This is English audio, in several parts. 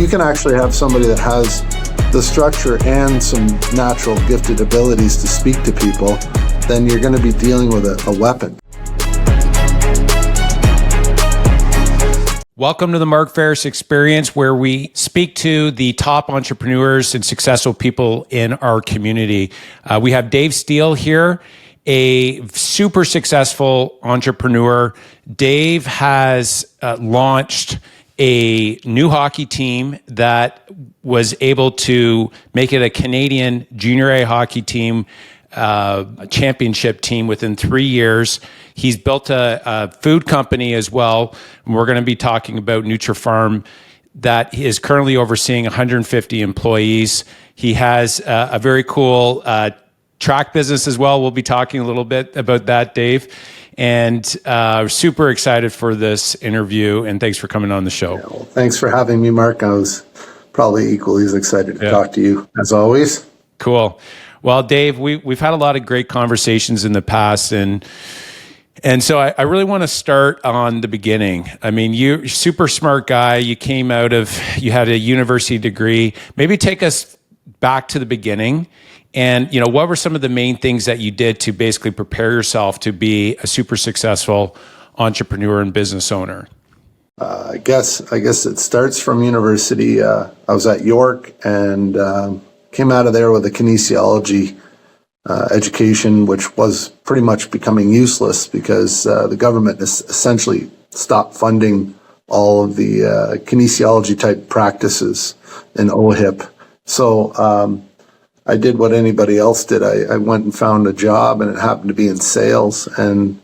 you can actually have somebody that has the structure and some natural gifted abilities to speak to people, then you're going to be dealing with a weapon. Welcome to the Mark Faris Experience, where we speak to the top entrepreneurs and successful people in our community. We have Dave Steele here, a super successful entrepreneur. Dave has launched a new hockey team that was able to make it a Canadian junior A hockey team, a championship team within 3 years. He's built a food company as well. And we're going to be talking about Nutrafarm that is currently overseeing 150 employees. He has a very cool track business as well. We'll be talking a little bit about that, Dave. And super excited for this interview. And thanks for coming on the show. Yeah, well, thanks for having me, Mark. I was probably equally as excited to talk to you as always. Cool. Well, Dave, we've had a lot of great conversations in the past, and so I really want to start on the beginning. I mean, you're a super smart guy. You had a university degree. Maybe take us back to the beginning, and what were some of the main things that you did to basically prepare yourself to be a super successful entrepreneur and business owner? I guess it starts from university. I was at York and came out of there with a kinesiology education, which was pretty much becoming useless because the government essentially stopped funding all of the kinesiology type practices in OHIP. So I did what anybody else did. I went and found a job, and it happened to be in sales. And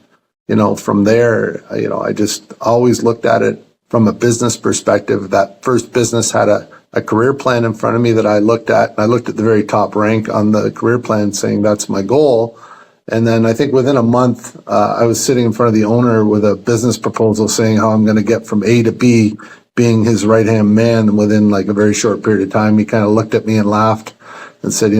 from there, I just always looked at it from a business perspective. That first business had a career plan in front of me that I looked at, and I looked at the very top rank on the career plan saying that's my goal. And then I think within a month, I was sitting in front of the owner with a business proposal saying how I'm going to get from A to B, being his right-hand man. And within like a very short period of time, he kind of looked at me and laughed and said,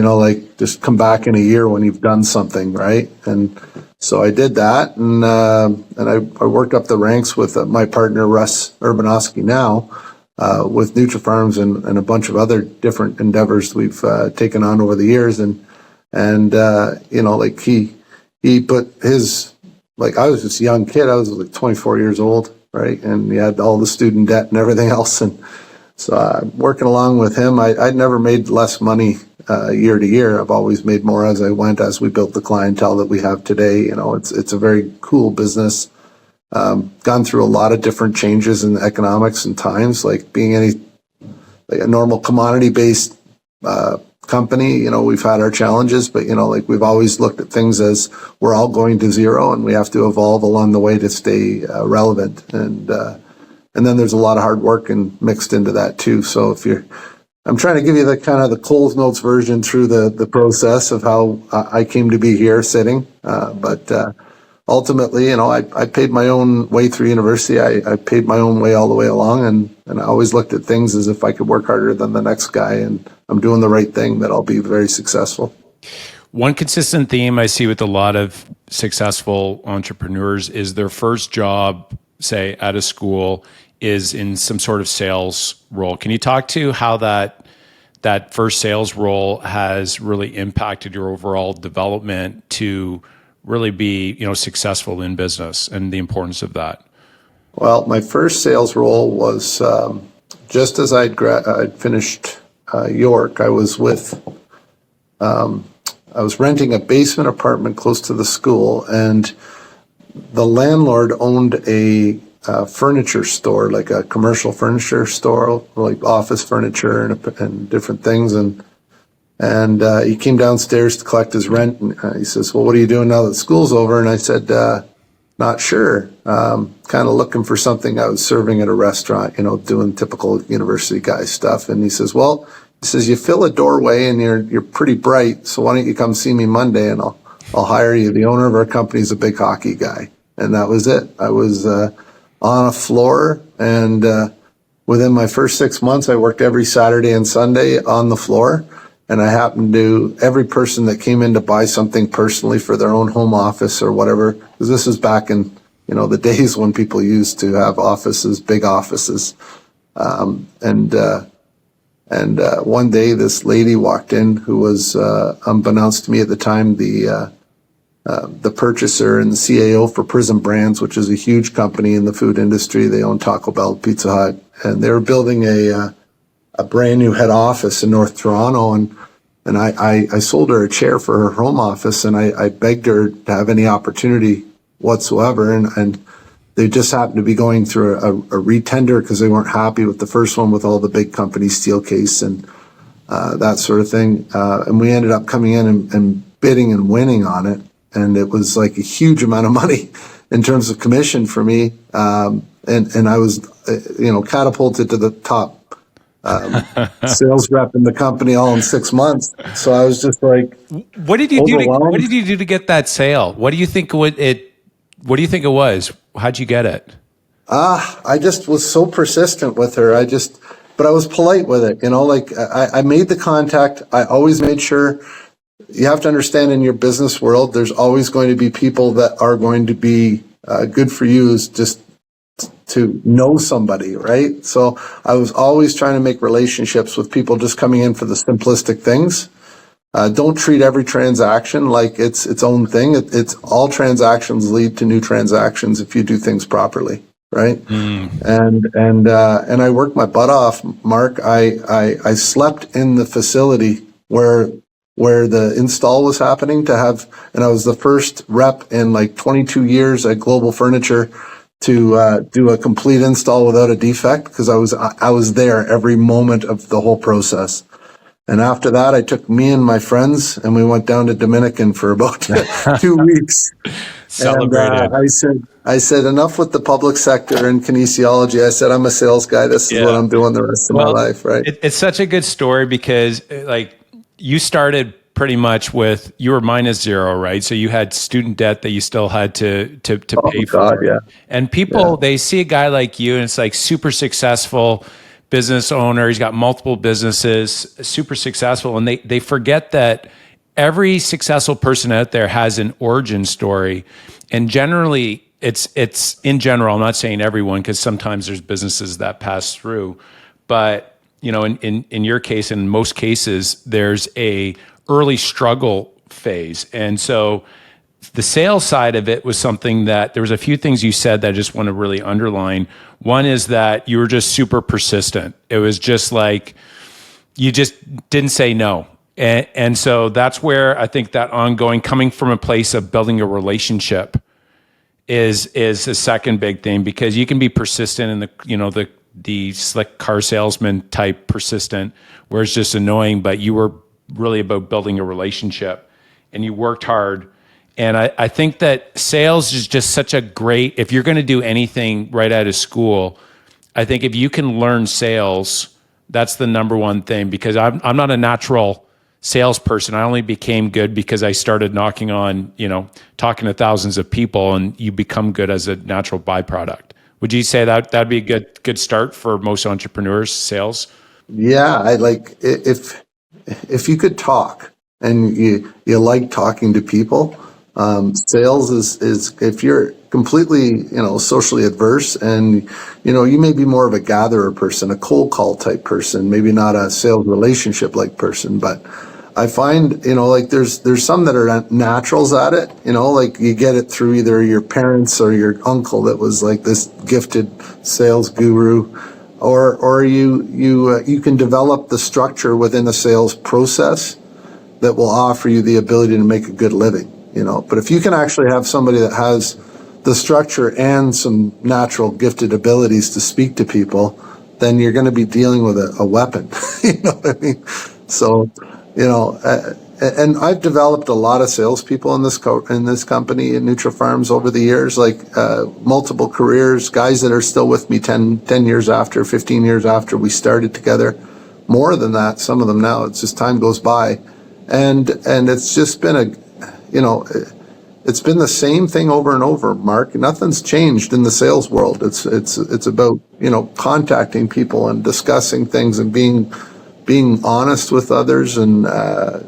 just come back in a year when you've done something, right? And so I did that, and I worked up the ranks with my partner, Russ Urbanowski now, with Nutrafarms and a bunch of other different endeavors we've taken on over the years. And he put his, I was just a young kid. I was like 24 years old, right? And he had all the student debt and everything else. And so working along with him, I'd never made less money year to year. I've always made more as I went, as we built the clientele that we have today. It's a very cool business. Gone through a lot of different changes in economics and times, like being a normal commodity-based company. We've had our challenges, but we've always looked at things as we're all going to zero, and we have to evolve along the way to stay relevant. And then there's a lot of hard work and mixed into that too. So I'm trying to give you the kind of the Coles Notes version through the process of how I came to be here sitting, but ultimately, I paid my own way through university. I paid my own way all the way along, and I always looked at things as if I could work harder than the next guy, and I'm doing the right thing, that I'll be very successful. One consistent theme I see with a lot of successful entrepreneurs is their first job, say at a school, is in some sort of sales role. Can you talk to how that first sales role has really impacted your overall development to really be, successful in business, and the importance of that? Well, my first sales role was just as I'd finished York. I was renting a basement apartment close to the school, and the landlord owned a furniture store, like a commercial furniture store, like office furniture and different things. And he came downstairs to collect his rent, and he says, "Well, what are you doing now that school's over?" And I said, "Not sure. Kind of looking for something." I was serving at a restaurant, doing typical university guy stuff. And he says, "Well," he says, "you fill a doorway and you're pretty bright, so why don't you come see me Monday and I'll hire you. The owner of our company is a big hockey guy." And that was it. I was on a floor, and within my first 6 months, I worked every Saturday and Sunday on the floor. And I happened to, every person that came in to buy something personally for their own home office or whatever, because this is back in, the days when people used to have offices, big offices. And one day this lady walked in who was, unbeknownst to me at the time, the purchaser and the CAO for Prism Brands, which is a huge company in the food industry. They own Taco Bell, Pizza Hut, and they were building a brand new head office in North Toronto. And I sold her a chair for her home office, and I begged her to have any opportunity whatsoever. And they just happened to be going through a retender because they weren't happy with the first one with all the big companies, Steelcase and that sort of thing. And we ended up coming in and bidding and winning on it. And it was like a huge amount of money in terms of commission for me. And I was, catapulted to the top sales rep in the company all in 6 months. So I was just like, what did you do? Overwhelmed. What did you do to get that sale? What do you think what do you think it was? How'd you get it? I just was so persistent with her. But I was polite with it. I made the contact. I always made sure. You have to understand, in your business world, there's always going to be people that are going to be good for you, is just to know somebody, right? So I was always trying to make relationships with people just coming in for the simplistic things. Don't treat every transaction like it's its own thing. It's all transactions lead to new transactions if you do things properly, right? And I worked my butt off, Mark. I slept in the facility where the install was happening and I was the first rep in like 22 years at Global Furniture to do a complete install without a defect, because I was there every moment of the whole process. And after that, I took me and my friends and we went down to Dominican for about 2 weeks. Celebrated. And I said, enough with the public sector and kinesiology. I said, I'm a sales guy. This is what I'm doing the rest of my life, right? It's such a good story because you started pretty much with, you were minus zero, right? So you had student debt that you still had to pay for. Yeah. And people, they see a guy like you and it's like super successful business owner. He's got multiple businesses, super successful. And they forget that every successful person out there has an origin story. And generally it's in general, I'm not saying everyone, because sometimes there's businesses that pass through, but in your case, in most cases, there's a early struggle phase. And so the sales side of it was something that there was a few things you said that I just want to really underline. One is that you were just super persistent. It was just like, you just didn't say no. And so that's where I think that ongoing, coming from a place of building a relationship is a second big thing, because you can be persistent in the slick car salesman type persistent, where it's just annoying, but you were really about building a relationship and you worked hard. And I think that sales is just such a great, if you're going to do anything right out of school, I think if you can learn sales, that's the number one thing, because I'm not a natural salesperson. I only became good because I started knocking on, talking to thousands of people, and you become good as a natural byproduct. Would you say that that'd be a good start for most entrepreneurs, sales? Yeah, I like, if you could talk and you like talking to people, sales is if you're completely, socially adverse, and, you may be more of a gatherer person, a cold call type person, maybe not a sales relationship like person, but I find, there's some that are naturals at it, like you get it through either your parents or your uncle that was like this gifted sales guru, or you can develop the structure within a sales process that will offer you the ability to make a good living, But if you can actually have somebody that has the structure and some natural gifted abilities to speak to people, then you're going to be dealing with a weapon. You know what I mean? So, and I've developed a lot of salespeople in this company in Nutrafarms over the years, like multiple careers, guys that are still with me 10 years after, 15 years after we started together. More than that, some of them now. It's just time goes by, and it's just been it's been the same thing over and over, Mark. Nothing's changed in the sales world. It's about contacting people and discussing things and being honest with others, and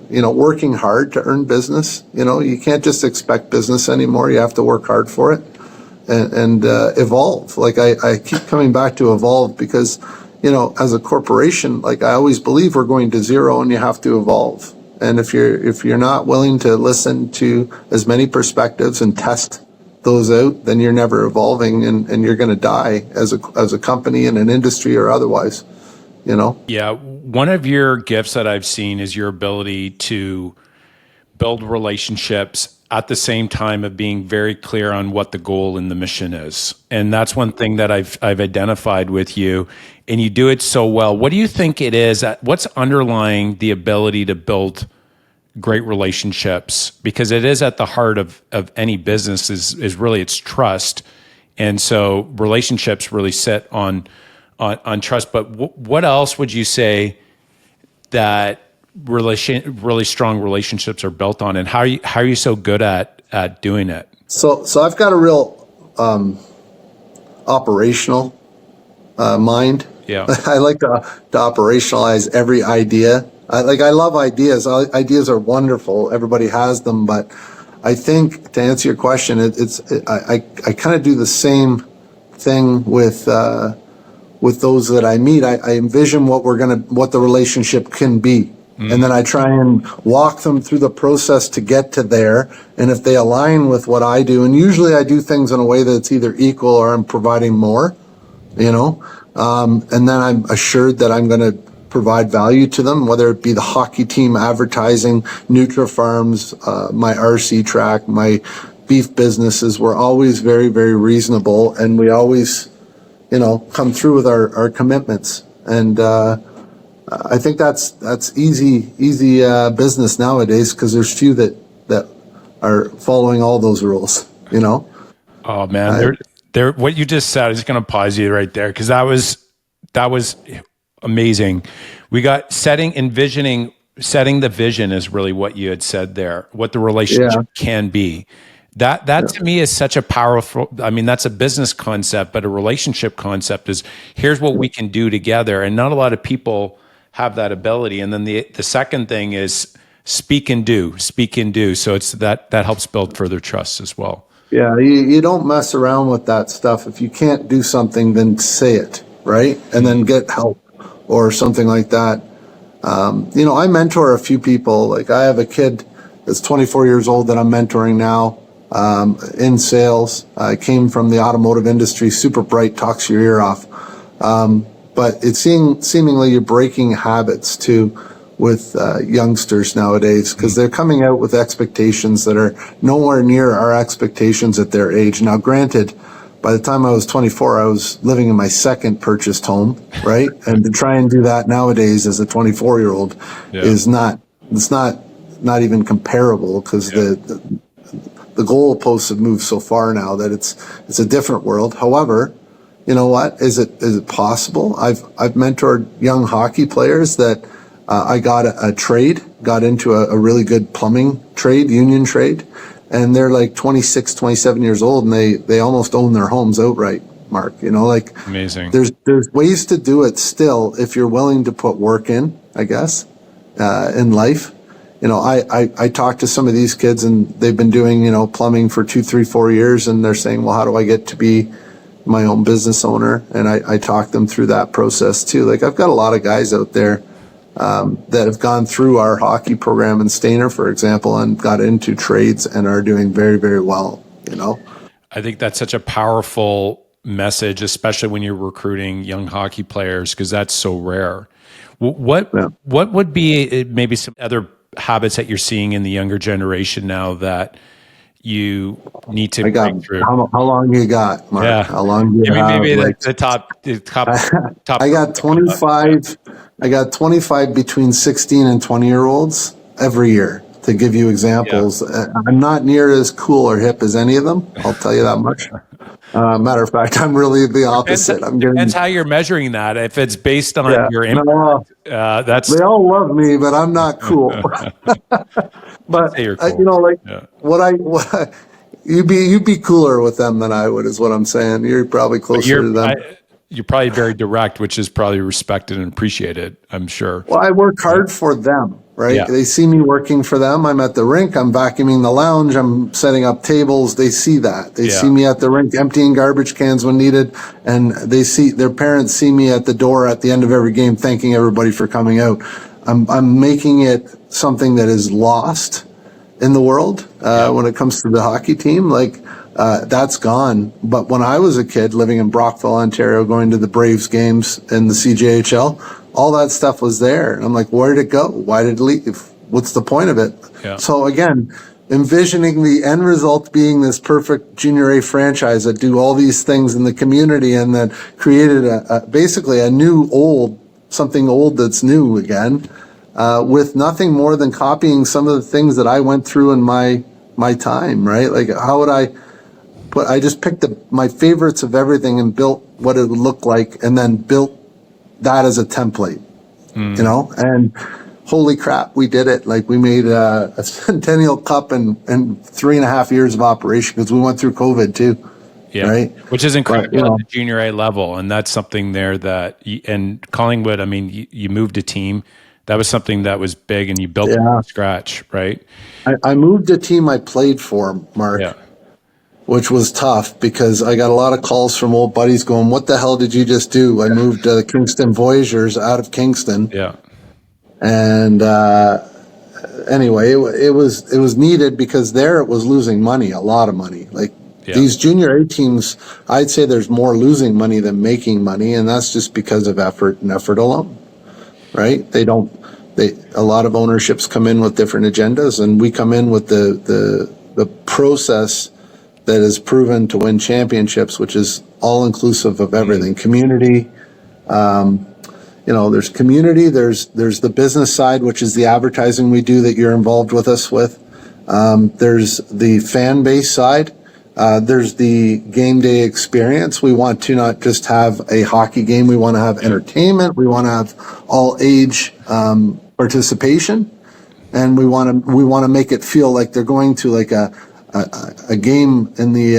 working hard to earn business. You can't just expect business anymore. You have to work hard for it and evolve. Like I keep coming back to evolve, because as a corporation, like I always believe we're going to zero and you have to evolve. And if you're not willing to listen to as many perspectives and test those out, then you're never evolving, and you're going to die as a company in an industry or otherwise, Yeah. One of your gifts that I've seen is your ability to build relationships at the same time of being very clear on what the goal and the mission is. And that's one thing that I've identified with you, and you do it so well. What do you think it is? What's underlying the ability to build great relationships? Because it is at the heart of any business is really it's trust. And so relationships really sit on trust. But what else would you say that really strong relationships are built on, and how are you so good at doing it? So I've got a real operational mind. Yeah. I like to operationalize every idea. I love ideas. Ideas are wonderful. Everybody has them, but I think to answer your question, I kind of do the same thing with those that I meet. I envision what the relationship can be. And then I try and walk them through the process to get to there. And if they align with what I do, and usually I do things in a way that's either equal or I'm providing more, and then I'm assured that I'm going to provide value to them, whether it be the hockey team, advertising, Nutrafarms, my RC track, my beef businesses. We're always very, very reasonable, and we always, come through with our commitments. And, I think that's easy business nowadays, because there's few that are following all those rules. Oh man, there. What you just said, I'm just going to pause you right there, because that was amazing. We got setting the vision is really what you had said there. What the relationship can be. That to me is such a powerful. I mean, that's a business concept, but a relationship concept is here's what we can do together, and not a lot of people have that ability. And then the second thing is speak and do. So it's that helps build further trust as well. Yeah, you don't mess around with that stuff. If you can't do something, then say it, right? And then get help or something like that. I mentor a few people. Like I have a kid that's 24 years old that I'm mentoring now in sales. I came from the automotive industry, super bright, talks your ear off. But it's seemingly you're breaking habits too with youngsters nowadays, because they're coming out with expectations that are nowhere near our expectations at their age. Now, granted, by the time I was 24, I was living in my second purchased home, right? And to try and do that nowadays as a 24-year-old is not even comparable, because the goalposts have moved so far now that it's a different world. However, you know what? Is it possible? I've mentored young hockey players that I got got into a really good plumbing trade, union trade, and they're like 26, 27 years old, and they almost own their homes outright, Mark. Amazing. There's ways to do it still if you're willing to put work in, I guess, in life. I talked to some of these kids, and they've been doing, plumbing for 2, 3, 4 years, and they're saying, well, how do I get to be my own business owner? And I talk them through that process too. Like I've got a lot of guys out there that have gone through our hockey program in Stainer, for example, and got into trades and are doing very, very well. I think that's such a powerful message, especially when you're recruiting young hockey players, because that's so rare. What would be maybe some other habits that you're seeing in the younger generation now that you need to break through? How long you got, Mark? Yeah. How long do you have? Maybe the top. I got 25. I got 25 between 16 and 20-year-olds every year, to give you examples. Yeah. I'm not near as cool or hip as any of them. I'll tell you that much. Matter of fact, I'm really the opposite. Depends how you're measuring that. If it's based on your impact, that's they all love me, but I'm not cool. But cool. You'd be cooler with them than I would, is what I'm saying. You're probably closer to them. You're probably very direct, which is probably respected and appreciated, I'm sure. Well, I work hard for them, right? Yeah. They see me working for them. I'm at the rink. I'm vacuuming the lounge. I'm setting up tables. They see that. They see me at the rink emptying garbage cans when needed. And they see their parents see me at the door at the end of every game, thanking everybody for coming out. I'm making it something that is lost in the world when it comes to the hockey team. Like, that's gone. But when I was a kid living in Brockville, Ontario, going to the Braves games in the CJHL, all that stuff was there. And I'm like, where did it go? Why did it leave? What's the point of it? Yeah. So again, envisioning the end result being this perfect junior A franchise that do all these things in the community and that created basically a new something old that's new again, with nothing more than copying some of the things that I went through in my time, right? Like, how would I just picked my favorites of everything and built what it would look like, and then built that as a template, you know? And holy crap, we did it. Like, we made a Centennial Cup in 3.5 years of operation, because we went through COVID too. Yeah, right. Which is incredible, But, you know, at the junior A level. And that's something there that, and Collingwood, I mean, you moved a team. That was something that was big, and you built it from scratch, right? I moved a team I played for, Mark. Yeah. Which was tough, because I got a lot of calls from old buddies going, what the hell did you just do? I moved the Kingston Voyagers out of Kingston. Yeah. And anyway, it was needed, because there it was losing money, a lot of money. Like, these junior A teams, I'd say there's more losing money than making money, and that's just because of effort and effort alone, right? A lot of ownerships come in with different agendas, and we come in with the process that is proven to win championships, which is all inclusive of everything. Community, there's community, there's the business side, which is the advertising we do that you're involved with us with. There's the fan base side. There's the game day experience. We want to not just have a hockey game. We want to have entertainment. We want to have all age participation, and we want to make it feel like they're going to like a game in the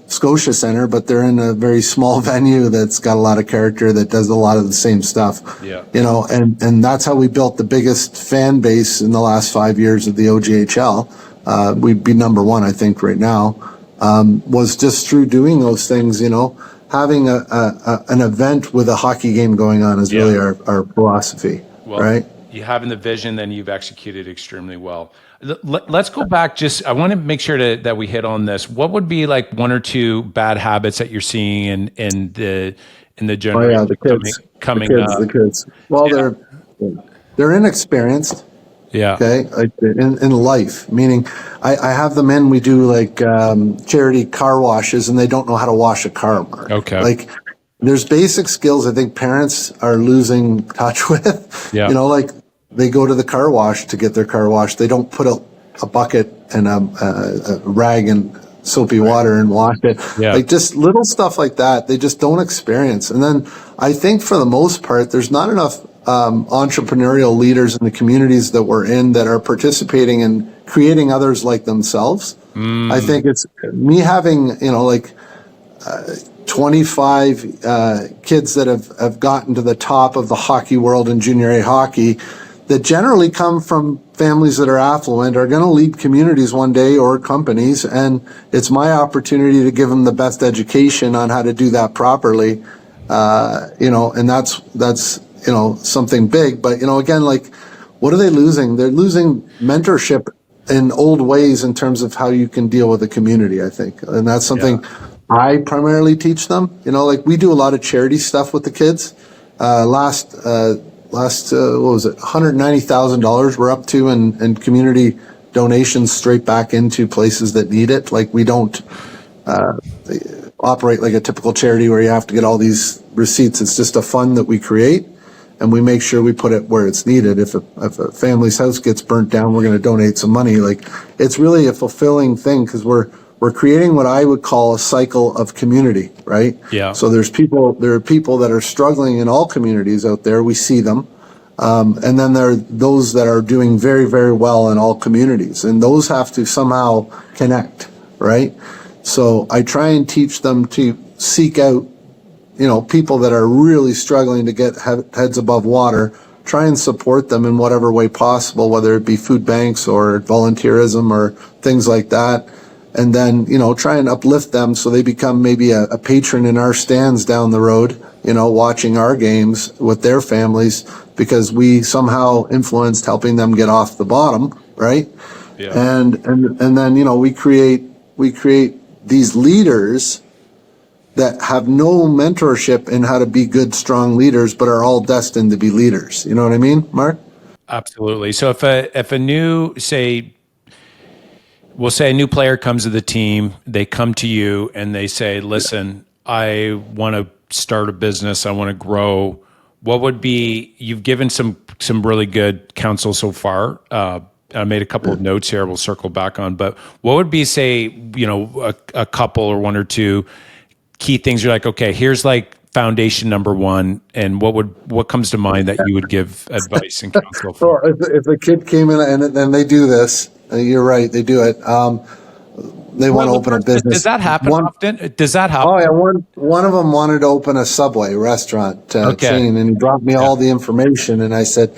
Scotia Center, but they're in a very small venue that's got a lot of character, that does a lot of the same stuff. Yeah. And that's how we built the biggest fan base in the last 5 years of the OGHL. We'd be number one, I think, right now. Was just through doing those things, having an event with a hockey game going on is really our philosophy, right? You having the vision, then you've executed extremely well. Let's go back. I want to make sure that we hit on this. What would be like one or two bad habits that you're seeing in the generation the kids coming up? The kids. Well, they're inexperienced. Yeah. Okay. Like in life, meaning I have them in. We do like charity car washes, and they don't know how to wash a car, Mark. Okay. Like, there's basic skills I think parents are losing touch with. Yeah. Like, they go to the car wash to get their car washed. They don't put a bucket and a rag and soapy water and wash it. Yeah. Like, just little stuff like that. They just don't experience. And then I think for the most part, there's not enough entrepreneurial leaders in the communities that we're in that are participating in creating others like themselves. I think it's me having, 25 kids that have gotten to the top of the hockey world in junior A hockey, that generally come from families that are affluent, are going to lead communities one day, or companies. And it's my opportunity to give them the best education on how to do that properly. And that's something big. But, again, like, what are they losing? They're losing mentorship in old ways in terms of how you can deal with a community, I think. And that's something I primarily teach them. Like, we do a lot of charity stuff with the kids. Last what was it, $190,000 we're up to in community donations straight back into places that need it. Like, we don't operate like a typical charity where you have to get all these receipts. It's just a fund that we create, and we make sure we put it where it's needed. If a family's house gets burnt down, we're going to donate some money. Like, it's really a fulfilling thing, because we're creating what I would call a cycle of community, right? Yeah. So there are people that are struggling in all communities out there. We see them. And then there are those that are doing very, very well in all communities, and those have to somehow connect, right? So I try and teach them to seek out, people that are really struggling to get heads above water, try and support them in whatever way possible, whether it be food banks or volunteerism or things like that. And then, try and uplift them so they become maybe a patron in our stands down the road, watching our games with their families, because we somehow influenced helping them get off the bottom, right? Yeah. And then, we create these leaders that have no mentorship in how to be good, strong leaders, but are all destined to be leaders. You know what I mean, Mark? Absolutely. So if a new, we'll say a new player comes to the team, they come to you and they say, listen, I want to start a business, I want to grow. What would be, you've given some really good counsel so far. I made a couple of notes here we'll circle back on, but what would be, say, a couple or one or two key things you're like, okay, here's like foundation number one, and what comes to mind that you would give advice and counsel for? Well, if a kid came in and then they do this, you're right, they do it. They want to open a business. Does that happen often? Does that happen? Oh yeah, one of them wanted to open a Subway restaurant chain, and he brought me all the information, and I said,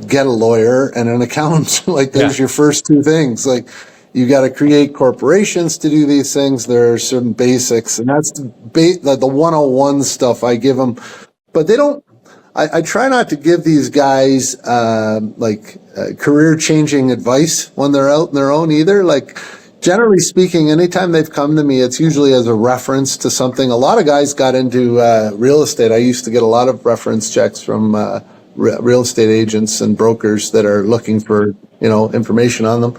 get a lawyer and an accountant. Like, there's your first two things. Like, you got to create corporations to do these things. There are certain basics, and that's the 101 stuff I give them. But they don't. I try not to give these guys career-changing advice when they're out on their own either. Like, generally speaking, anytime they've come to me, it's usually as a reference to something. A lot of guys got into real estate. I used to get a lot of reference checks from real estate agents and brokers that are looking for information on them.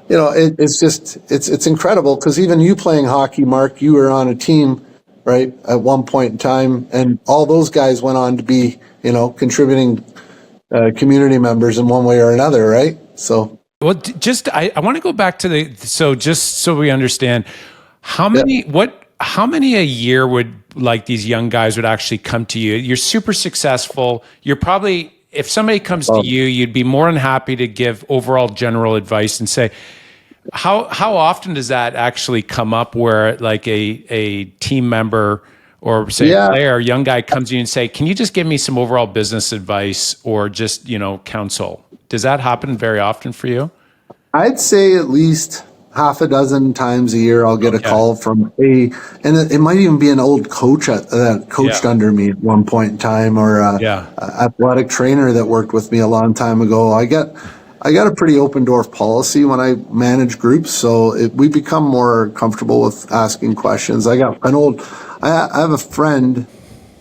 It's incredible, because even you playing hockey, Mark, you were on a team, right, at one point in time, and all those guys went on to be, contributing community members in one way or another, right? So, well, I want to go back to just so we understand, how many a year would, like, these young guys would actually come to you? You're super successful. You're probably, if somebody comes to you, you'd be more than happy to give overall general advice and say, how often does that actually come up where, like, a team member or, say, a player, a young guy comes to you and say, can you just give me some overall business advice or just, counsel? Does that happen very often for you? I'd say at least half a dozen times a year I'll get a call from and it might even be an old coach that coached under me at one point in time, or a athletic trainer that worked with me a long time ago. I got a pretty open door policy when I manage groups, so we become more comfortable with asking questions. I have a friend.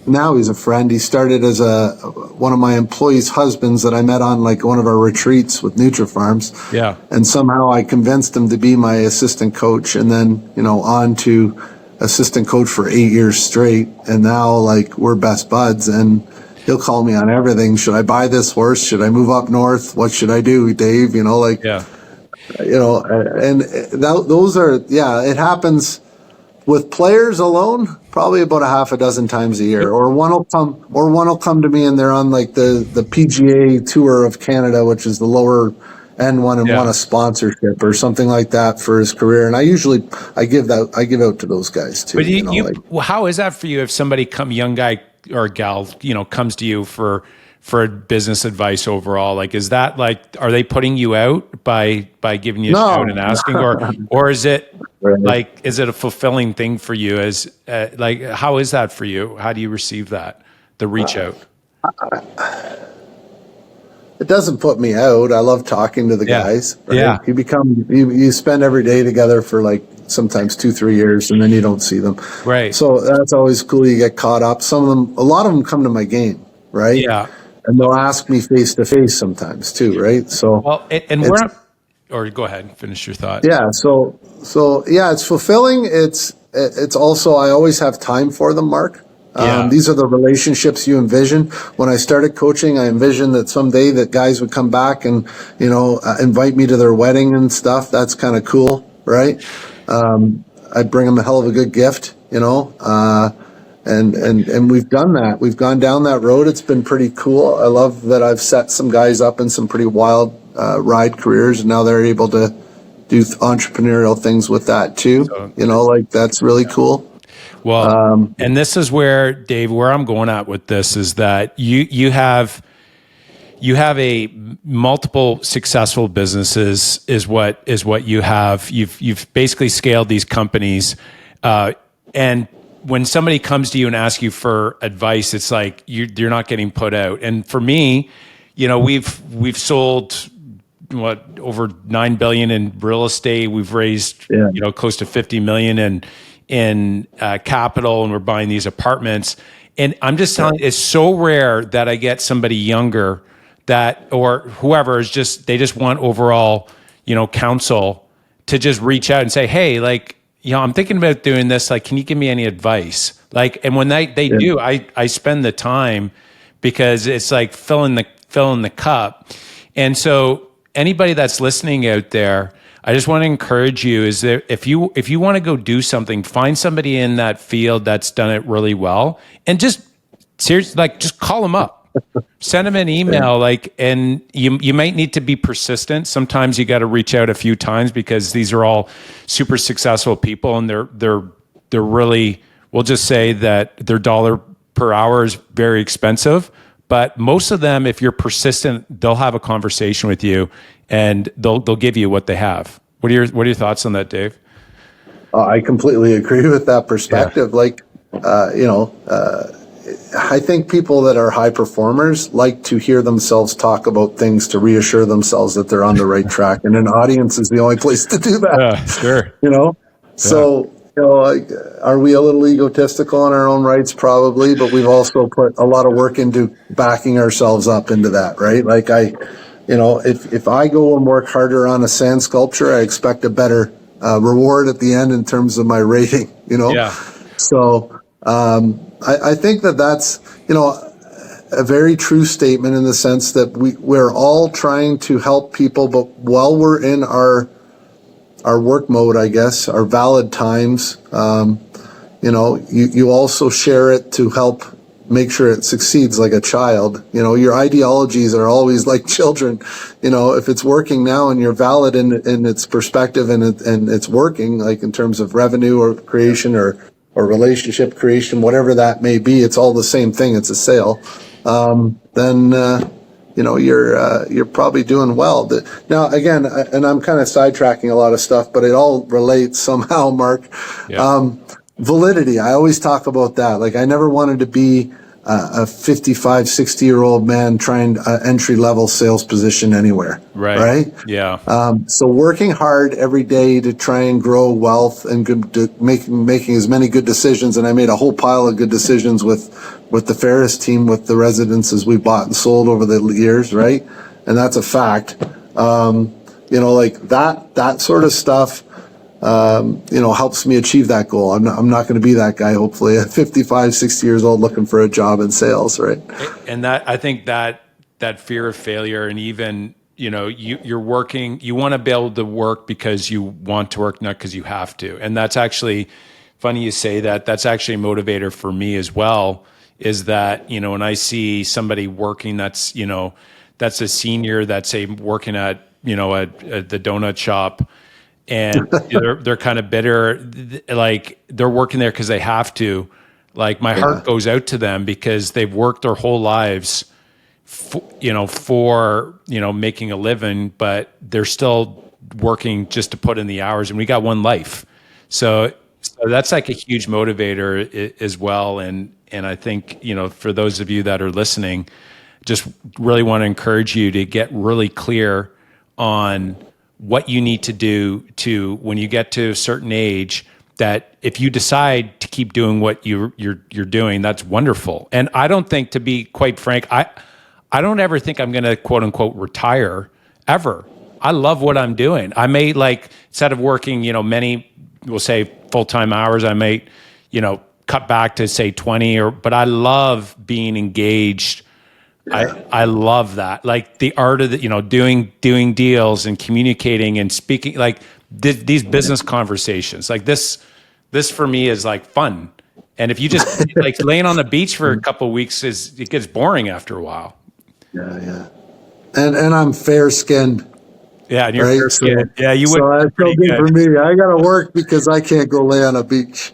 Now he's a friend. He started as one of my employees' husbands that I met on, like, one of our retreats with Nutrafarms. Yeah. And somehow I convinced him to be my assistant coach, and then, on to assistant coach for 8 years straight. And now, like, we're best buds, and he'll call me on everything. Should I buy this horse? Should I move up north? What should I do, Dave? Those are, it happens. With players alone, probably about a half a dozen times a year, or one will come to me and they're on, like, the PGA Tour of Canada, which is the lower end one, and want a sponsorship or something like that for his career. And I give out to those guys too. But how is that for you if somebody young guy or gal, comes to you for business advice overall? Like, is that, like, are they putting you out by giving you a shout and asking, or is it like, is it a fulfilling thing for you? How is that for you? How do you receive that, the reach out? It doesn't put me out. I love talking to the guys. Right? Yeah. You spend every day together for, like, sometimes 2-3 years, and then you don't see them. Right. So that's always cool. You get caught up. A lot of them come to my game, right? Yeah. And they'll ask me face to face sometimes too, right? So, well, and we're not, or go ahead, finish your thought. Yeah. So it's fulfilling. It's also, I always have time for them, Mark. These are the relationships you envision. When I started coaching, I envisioned that someday that guys would come back and, invite me to their wedding and stuff. That's kind of cool, right? I'd bring them a hell of a good gift, and we've done that. We've gone down that road. It's been pretty cool. I love that I've set some guys up in some pretty wild ride careers, and now they're able to do entrepreneurial things with that too. So, that's really cool. Well, and this is where, Dave, where I'm going at with this is that you have you have a multiple successful businesses is what you have. You've basically scaled these companies, and when somebody comes to you and asks you for advice, it's like you're not getting put out. And for me, we've sold over $9 billion in real estate. We've raised close to $50 million in capital, and we're buying these apartments. And I'm just telling you, it's so rare that I get somebody younger or whoever they just want overall, counsel to just reach out and say, hey, like, I'm thinking about doing this. Like, can you give me any advice? Like, and when they do, I spend the time, because it's like filling the cup. And so anybody that's listening out there, I just want to encourage you is that if you want to go do something, find somebody in that field that's done it really well, and just seriously, just call them up, send them an email, and you might need to be persistent. Sometimes you got to reach out a few times, because these are all super successful people, and they're really, we'll just say that their dollar per hour is very expensive. But most of them, if you're persistent, they'll have a conversation with you, and they'll give you what they have. What are your thoughts on that, Dave? I completely agree with that perspective. I think people that are high performers like to hear themselves talk about things to reassure themselves that they're on the right track, and an audience is the only place to do that. Yeah, sure. So. Are we a little egotistical in our own rights? Probably, but we've also put a lot of work into backing ourselves up into that, right? Like if I go and work harder on a sand sculpture, I expect a better reward at the end in terms of my rating, Yeah. So I think that's, a very true statement, in the sense that we're all trying to help people, but while we're in our work mode, I guess, our valid times, you also share it to help make sure it succeeds like a child. Your ideologies are always like children. If it's working now and you're valid in its perspective, and it's working, like in terms of revenue or creation or relationship creation, whatever that may be, it's all the same thing. It's a sale. Then you're probably doing well. Now, again, and I'm kind of sidetracking a lot of stuff, but it all relates somehow, Mark. Yeah. Validity. I always talk about that. Like, I never wanted to be a 55, 60-year-old man trying an entry-level sales position anywhere. Right? Yeah. So working hard every day to try and grow wealth and making as many good decisions. And I made a whole pile of good decisions with the Faris team, with the residences we bought and sold over the years, right? And that's a fact. That sort of stuff, helps me achieve that goal. I'm not going to be that guy, hopefully, at 55, 60 years old looking for a job in sales, right? And I think that fear of failure, and even, you're working, you want to be able to work because you want to work, not because you have to. And that's actually funny you say that. That's actually a motivator for me as well, is that, when I see somebody working that's a senior, that's working at, at the donut shop, and they're kind of bitter, like they're working there because they have to. Like, my heart goes out to them, because they've worked their whole lives for making a living, but they're still working just to put in the hours, and we got one life. So that's like a huge motivator as well. And I think, for those of you that are listening, just really want to encourage you to get really clear on what you need to do to, when you get to a certain age, that if you decide to keep doing what you're doing, that's wonderful. And I don't think, to be quite frank, I don't ever think I'm going to quote unquote retire ever. I love what I'm doing. I may, instead of working, many, we'll say, full-time hours, I may, cut back to say 20, but I love being engaged. I love that. Like, the art of doing deals and communicating and speaking, these business conversations, like this for me is like fun. And if you just laying on the beach for a couple of weeks, it gets boring after a while. Yeah. And I'm fair skinned. Yeah, and your right? fair skin. Yeah, you would So look that's so pretty good good. for me. I got to work because I can't go lay on a beach.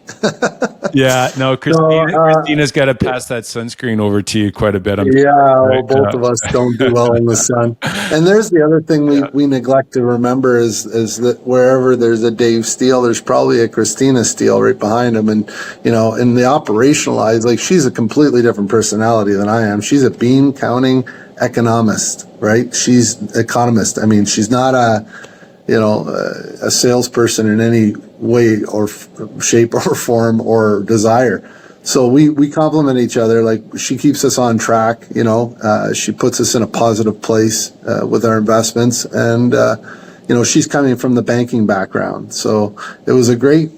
Yeah, no, So, Christina's got to pass that sunscreen over to you quite a bit. I'm yeah, well, right. both of us don't do well in the sun. And there's the other thing Yeah. we neglect to remember is that wherever there's a Dave Steele, there's probably a Christina Steele right behind him. And, in the operational eyes, like she's a completely different personality than I am. She's a bean counting economist, right? She's economist. I mean, she's not a salesperson in any way or shape or form or desire. So we complement each other. Like she keeps us on track, she puts us in a positive place with our investments. And, she's coming from the banking background. So it was a great,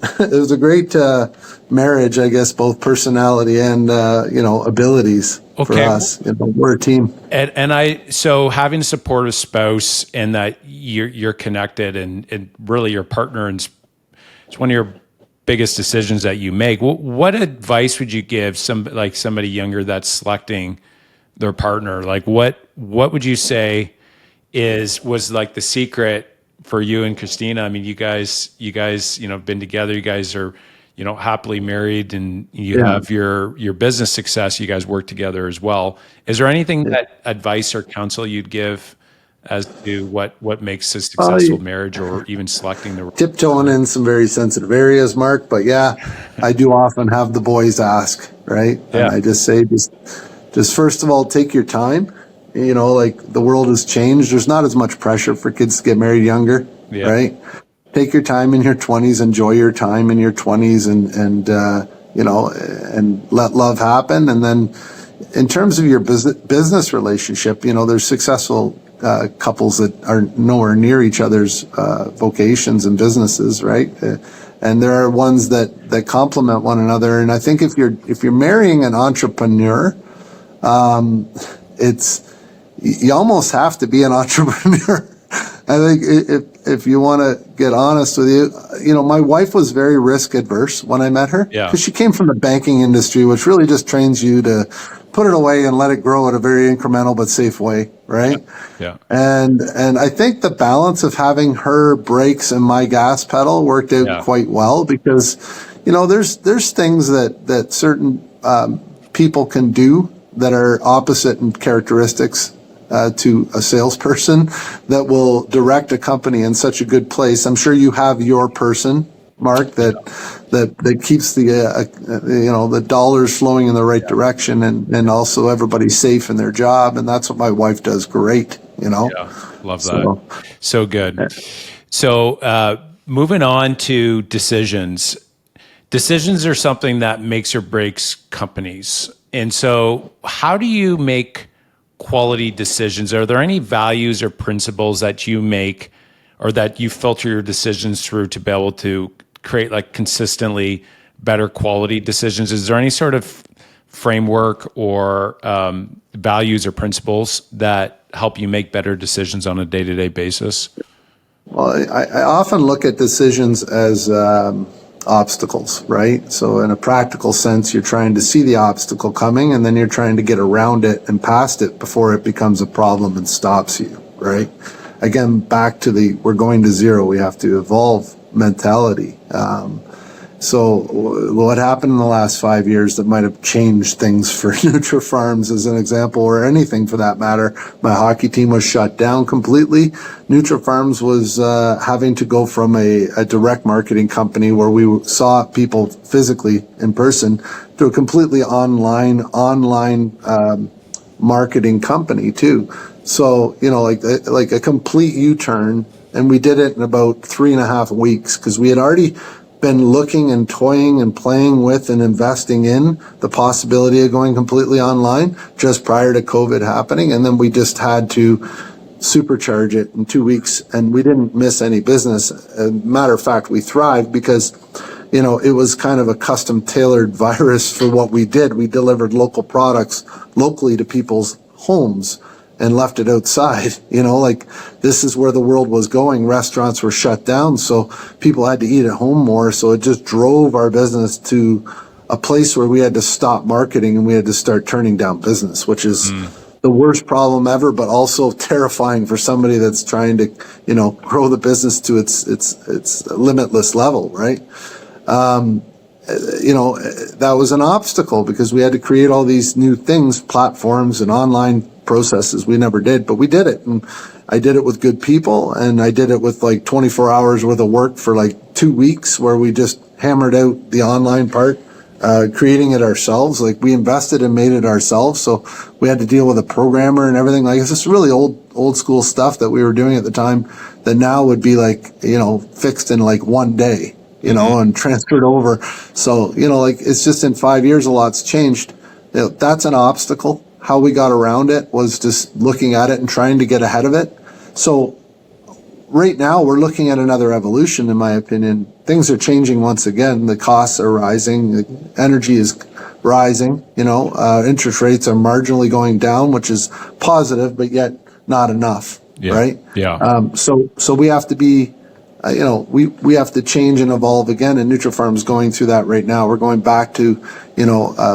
marriage, I guess, both personality and, abilities for us. We're a team. So having a supportive spouse and that you're connected and really your partner, and it's one of your biggest decisions that you make. What advice would you give somebody younger that's selecting their partner? Like what would you say was like the secret for you and Christina? I mean, you guys, been together, you guys are, happily married, and you have your business success. You guys work together as well. Is there anything that advice or counsel you'd give as to what makes a successful marriage, or even selecting the tiptoeing in some very sensitive areas, Mark? But yeah, I do often have the boys ask, right? And I just say, just first of all, take your time. Like the world has changed. There's not as much pressure for kids to get married younger, right? Take your time in your 20s, enjoy your time in your 20s, and let love happen. And then in terms of your business relationship, there's successful couples that are nowhere near each other's vocations and businesses, right? And there are ones that complement one another. And I think if you're marrying an entrepreneur, you almost have to be an entrepreneur. I think if you want to get honest with you, my wife was very risk adverse when I met her, because she came from the banking industry, which really just trains you to put it away and let it grow at a very incremental but safe way, right? Yeah. And I think the balance of having her brakes and my gas pedal worked out quite well, because there's things that certain people can do that are opposite in characteristics to a salesperson that will direct a company in such a good place. I'm sure you have your person, Mark, that keeps the dollars flowing in the right direction, and also everybody's safe in their job, and that's what my wife does great. Yeah, love that. So good. So moving on to decisions. Decisions are something that makes or breaks companies. And so how do you make quality decisions? Are there any values or principles that you make, or that you filter your decisions through to be able to create like consistently better quality decisions? Is there any sort of framework or values or principles that help you make better decisions on a day-to-day basis? Well, I often look at decisions as obstacles, right? So in a practical sense, you're trying to see the obstacle coming, and then you're trying to get around it and past it before it becomes a problem and stops you, right? Again, back to we're going to zero, we have to evolve mentality. So what happened in the last 5 years that might have changed things for Nutrafarms, as an example, or anything for that matter? My hockey team was shut down completely. Nutrafarms was having to go from a direct marketing company where we saw people physically in person to a completely online marketing company too. So, like a complete U-turn, and we did it in about 3.5 weeks, because we had already been looking and toying and playing with and investing in the possibility of going completely online just prior to COVID happening. And then we just had to supercharge it in 2 weeks, and we didn't miss any business. Matter of fact, we thrived because, it was kind of a custom tailored virus for what we did. We delivered local products locally to people's homes and left it outside. This is where the world was going. Restaurants were shut down, so people had to eat at home more. So it just drove our business to a place where we had to stop marketing and we had to start turning down business, which is the worst problem ever, but also terrifying for somebody that's trying to, grow the business to its limitless level, right? That was an obstacle because we had to create all these new things, platforms and online processes we never did, but we did it. And I did it with good people, and I did it with like 24 hours worth of work for like 2 weeks where we just hammered out the online part, creating it ourselves. Like we invested and made it ourselves. So we had to deal with a programmer and everything. Like it's just really old school stuff that we were doing at the time that now would be like, fixed in like one day, and transferred over. So, like it's just in 5 years, a lot's changed. That's an obstacle. How we got around it was just looking at it and trying to get ahead of it. So right now we're looking at another evolution, in my opinion. Things are changing once again. The costs are rising. The energy is rising. Interest rates are marginally going down, which is positive, but yet not enough. Yeah. Right. Yeah. So we have to be, we have to change and evolve again. And Nutrafarms going through that right now. We're going back to,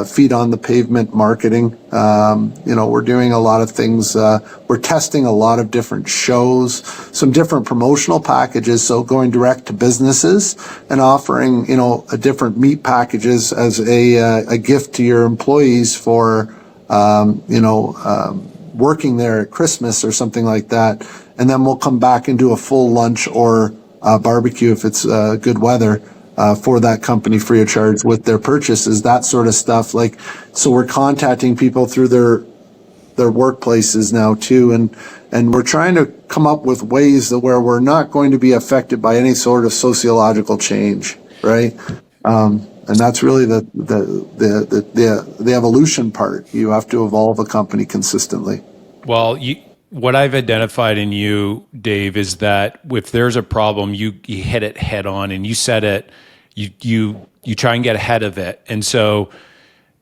feet on the pavement marketing. We're doing a lot of things. We're testing a lot of different shows, some different promotional packages. So going direct to businesses and offering, a different meat packages as a gift to your employees for, working there at Christmas or something like that. And then we'll come back and do a full lunch or barbecue if it's good weather for that company free of charge with their purchases, that sort of stuff. Like, so we're contacting people through their workplaces now too, and we're trying to come up with ways that where we're not going to be affected by any sort of sociological change, right? And that's really the evolution part. You have to evolve a company consistently. Well, what I've identified in you, Dave, is that if there's a problem, you hit it head on, and you said it. You try and get ahead of it, and so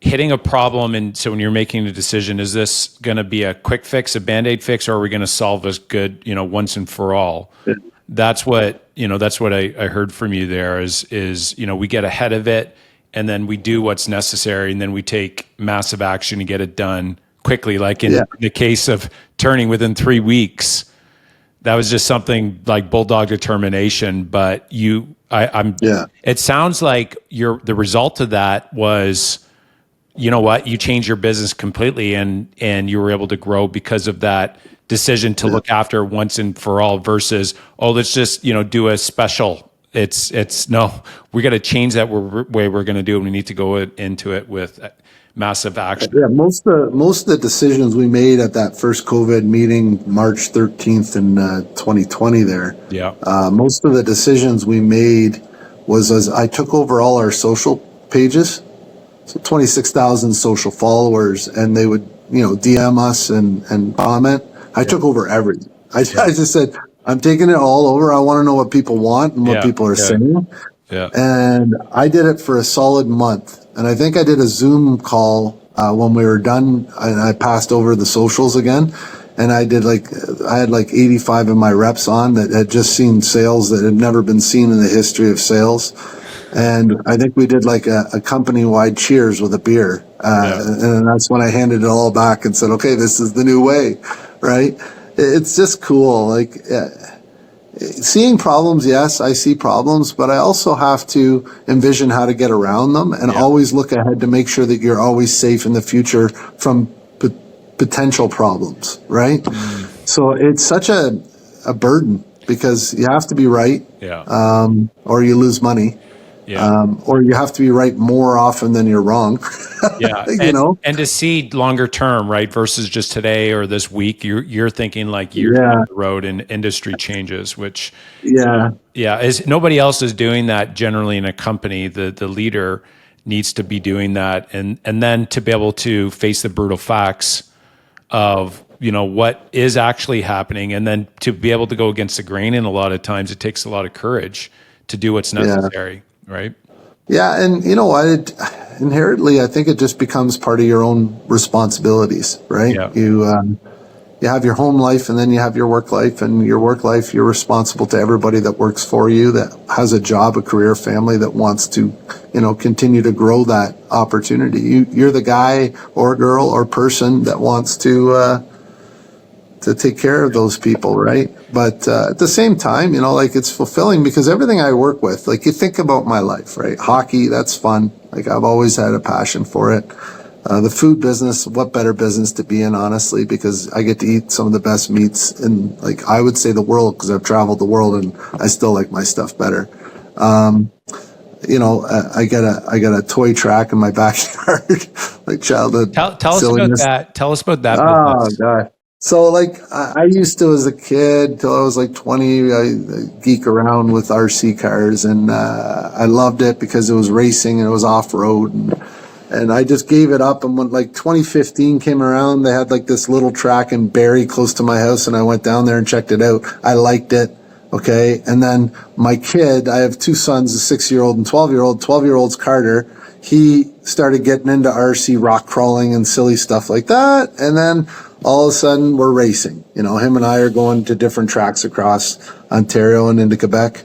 hitting a problem. And so when you're making a decision, is this going to be a quick fix, a Band-Aid fix, or are we going to solve this good, once and for all? Yeah. That's what I heard from you there is we get ahead of it, and then we do what's necessary, and then we take massive action to get it done quickly. Like in the case of turning within 3 weeks, that was just something like bulldog determination. But it sounds like the result of that was, you changed your business completely, and you were able to grow because of that decision to look after once and for all versus, let's just, do a special. It's no, we got to change that way we're going to do it. We need to go into it with massive action. Yeah, most of the decisions we made at that first COVID meeting, March 13th in 2020 there. Yeah. Most of the decisions we made was as I took over all our social pages. So 26,000 social followers, and they would, DM us and comment. I took over everything. I just said, I'm taking it all over. I want to know what people want and what people are saying. Yeah. And I did it for a solid month. And I think I did a Zoom call when we were done, and I passed over the socials again. And I had like 85 of my reps on that had just seen sales that had never been seen in the history of sales. And I think we did like a company-wide cheers with a beer. And that's when I handed it all back and said, okay, this is the new way, right? It's just cool. Like seeing problems, yes, I see problems, but I also have to envision how to get around them and always look ahead to make sure that you're always safe in the future from potential problems, right? So it's such a burden because you have to be right, or you lose money. Or you have to be right more often than you're wrong. And to see longer term, right, versus just today or this week, you're thinking like years down the road and industry changes, which is nobody else is doing that generally in a company. The leader needs to be doing that, and then to be able to face the brutal facts of what is actually happening, and then to be able to go against the grain. And a lot of times it takes a lot of courage to do what's necessary. Right. Yeah. And you know what? Inherently, I think it just becomes part of your own responsibilities, right? Yeah. you have your home life and then you have your work life, and your work life, you're responsible to everybody that works for you, that has a job, a career, family, that wants to, continue to grow that opportunity. You're the guy or girl or person that wants to take care of those people, right? But at the same time, it's fulfilling because everything I work with, like, you think about my life, right? Hockey, that's fun. Like, I've always had a passion for it. The food business, what better business to be in, honestly, because I get to eat some of the best meats in, like, I would say the world, because I've traveled the world and I still like my stuff better. I got a toy track in my backyard, like childhood Tell us silliness. about that. Tell us about that Oh, business. God. So, like, I used to, as a kid, till I was like 20, I geek around with RC cars, and I loved it because it was racing and it was off-road, and I just gave it up. And when, like, 2015 came around, they had, like, this little track in Barrie close to my house, and I went down there and checked it out. I liked it. Okay. And then my kid, I have two sons, a 6-year-old and 12-year-old. 12-year-old's Carter. He started getting into RC rock crawling and silly stuff like that. And then all of a sudden we're racing. Him and I are going to different tracks across Ontario and into Quebec,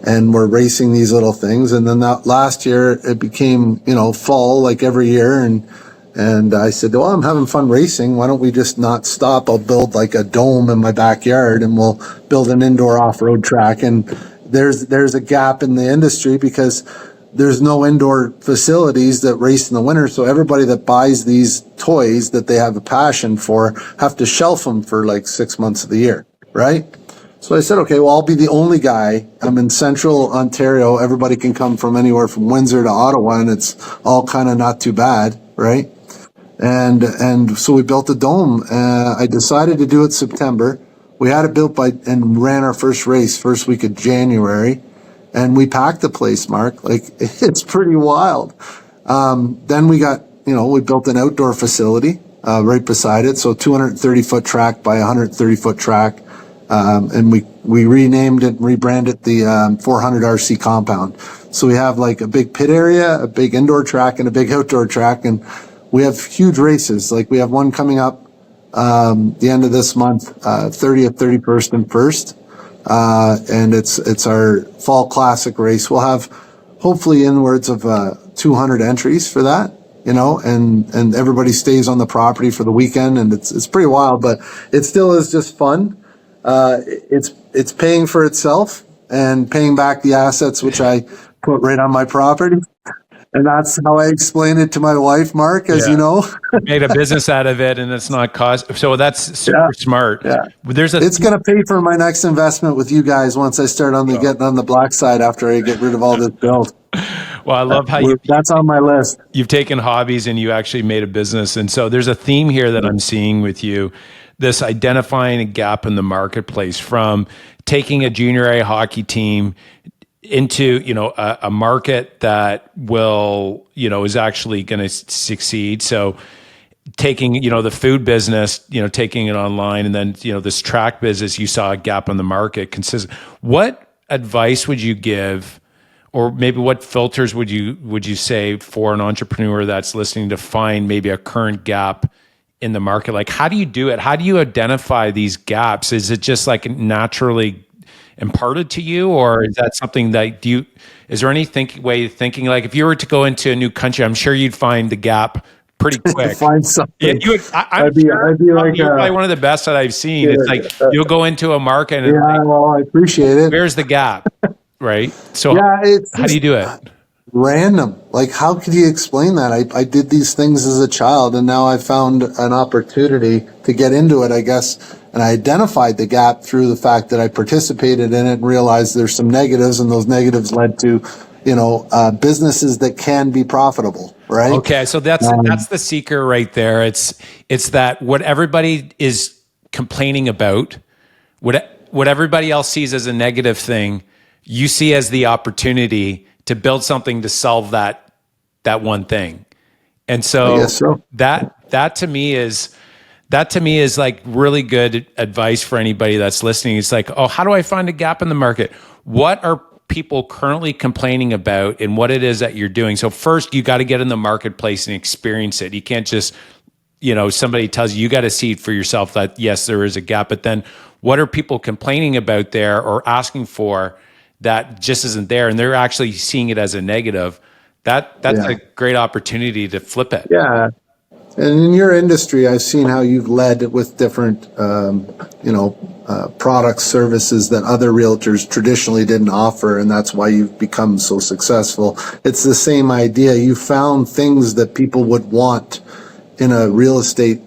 and we're racing these little things. And then that last year it became, fall, like every year. And I said, well, I'm having fun racing. Why don't we just not stop? I'll build like a dome in my backyard and we'll build an indoor off-road track. And there's a gap in the industry because there's no indoor facilities that race in the winter. So everybody that buys these toys that they have a passion for have to shelf them for like 6 months of the year, right? So I said, okay, well, I'll be the only guy. I'm in central Ontario. Everybody can come from anywhere from Windsor to Ottawa, and it's all kind of not too bad, right? And so we built a dome. I decided to do it September. We had it built and ran our first race first week of January, and we packed the place, Mark. Like, it's pretty wild. Then we got, we built an outdoor facility right beside it. So 230-foot track by 130-foot track. And we renamed it, rebranded the 400 RC compound. So we have like a big pit area, a big indoor track, and a big outdoor track. And we have huge races. Like, we have one coming up the end of this month, 30th, 31st, and 1st. And it's our fall classic race. We'll have hopefully inwards of 200 entries for that, and everybody stays on the property for the weekend. And it's pretty wild, but it still is just fun. It's paying for itself and paying back the assets, which I put right on my property. And that's how I explain it to my wife, Mark, as you know. Made a business out of it, and it's not cost. So that's super smart. Yeah. It's going to pay for my next investment with you guys once I start getting on the black side after I get rid of all this build. Well, I love how that's on my list. You've taken hobbies and you actually made a business. And so there's a theme here that I'm seeing with you, this identifying a gap in the marketplace, from taking a junior A hockey team into, a market that will, is actually going to succeed. So taking, the food business, taking it online, and then, this track business, you saw a gap in the market. What advice would you give, or maybe what filters would you say for an entrepreneur that's listening to find maybe a current gap in the market? Like, how do you do it? How do you identify these gaps? Is it just like naturally imparted to you, or is that something that is there any way of thinking, like, if you were to go into a new country, I'm sure you'd find the gap pretty quick. Find something. I'd be like, you're probably one of the best that I've seen. It's like you'll go into a market and well, I appreciate it. Where's the gap? Right. So how do you do it? Random. Like, how could you explain that? I did these things as a child, and now I found an opportunity to get into it, I guess. And I identified the gap through the fact that I participated in it and realized there's some negatives, and those negatives led to, businesses that can be profitable. Right. Okay. So that's the seeker right there. It's that what everybody is complaining about, what everybody else sees as a negative thing, you see as the opportunity to build something to solve that one thing. And so, that to me is like really good advice for anybody that's listening. It's like, oh, how do I find a gap in the market? What are people currently complaining about and what it is that you're doing? So first, you got to get in the marketplace and experience it. You can't just somebody tells you got to see it for yourself that yes, there is a gap, but then what are people complaining about there or asking for that just isn't there, and they're actually seeing it as a negative? That's a great opportunity to flip it. Yeah. And in your industry, I've seen how you've led with different, products, services that other realtors traditionally didn't offer, and that's why you've become so successful. It's the same idea. You found things that people would want in a real estate,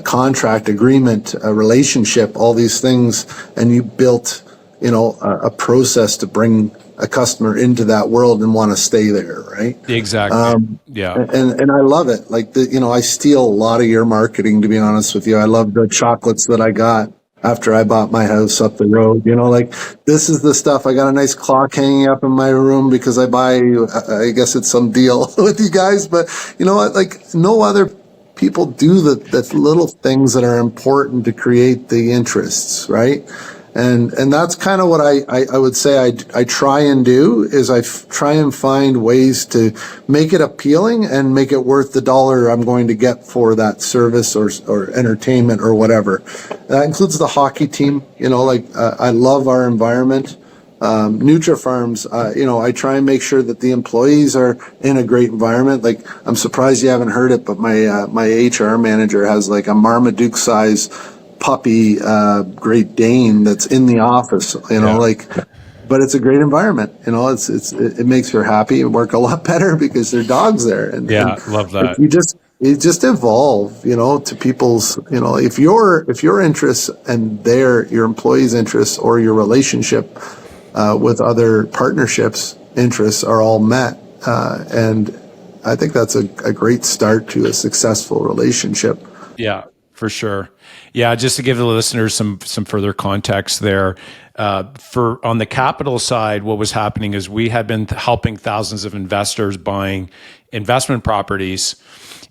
contract, agreement, a relationship, all these things, and you built, a process to bring a customer into that world and want to stay there, right? Exactly. Yeah. And I love it. Like I steal a lot of your marketing, to be honest with you. I love the chocolates that I got after I bought my house up the road. This is the stuff. I got a nice clock hanging up in my room because I guess it's some deal with you guys, but you know what? Like no other people do the little things that are important to create the interests, right? And that's kind of what I would say I try and do is try and find ways to make it appealing and make it worth the dollar I'm going to get for that service or entertainment or whatever. That includes the hockey team. I love our environment. Nutrafarms, I try and make sure that the employees are in a great environment. Like, I'm surprised you haven't heard it, but my HR manager has like a Marmaduke size puppy, Great Dane that's in the office, but it's a great environment. It makes her happy and work a lot better because their dog's there. And love that. You just evolve, to people's, if your interests and your employees' interests or your relationship with other partnerships interests are all met. And I think that's a great start to a successful relationship. Yeah, for sure. Yeah, just to give the listeners some further context there, on the capital side, what was happening is we had been helping thousands of investors buying investment properties,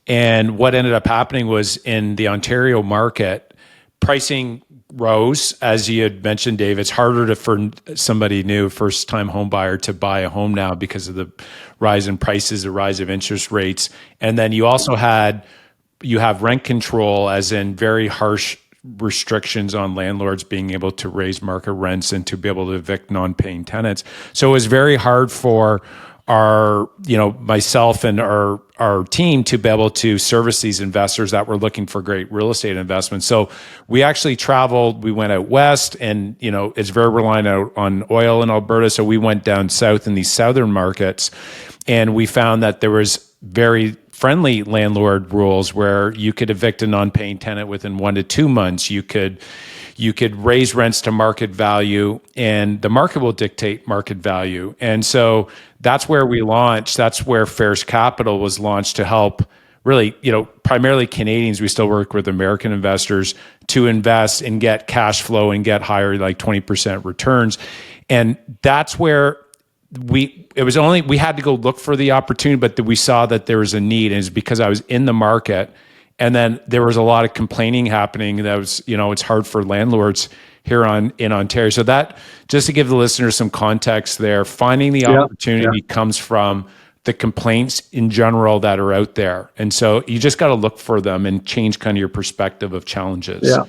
and what ended up happening was in the Ontario market, pricing rose, as you had mentioned, Dave. It's harder for somebody new, first-time home buyer, to buy a home now because of the rise in prices, the rise of interest rates, and then you also you have rent control, as in very harsh restrictions on landlords being able to raise market rents and to be able to evict non-paying tenants. So it was very hard for myself and our team to be able to service these investors that were looking for great real estate investments. So we actually traveled, we went out west, and, it's very reliant on oil in Alberta. So we went down south in these southern markets, and we found that there was very friendly landlord rules where you could evict a non-paying tenant within 1 to 2 months. You could raise rents to market value, and the market will dictate market value. And so that's where we launched. That's where Faris Capital was launched to help really, primarily Canadians. We still work with American investors to invest and get cash flow and get higher, like 20% returns. And that's where we had to go look for the opportunity, but we saw that there was a need, and it's because I was in the market, and then there was a lot of complaining happening. That was, it's hard for landlords here in Ontario. So that, just to give the listeners some context there, finding the opportunity comes from the complaints in general that are out there, and so you just got to look for them and change kind of your perspective of challenges. Yeah.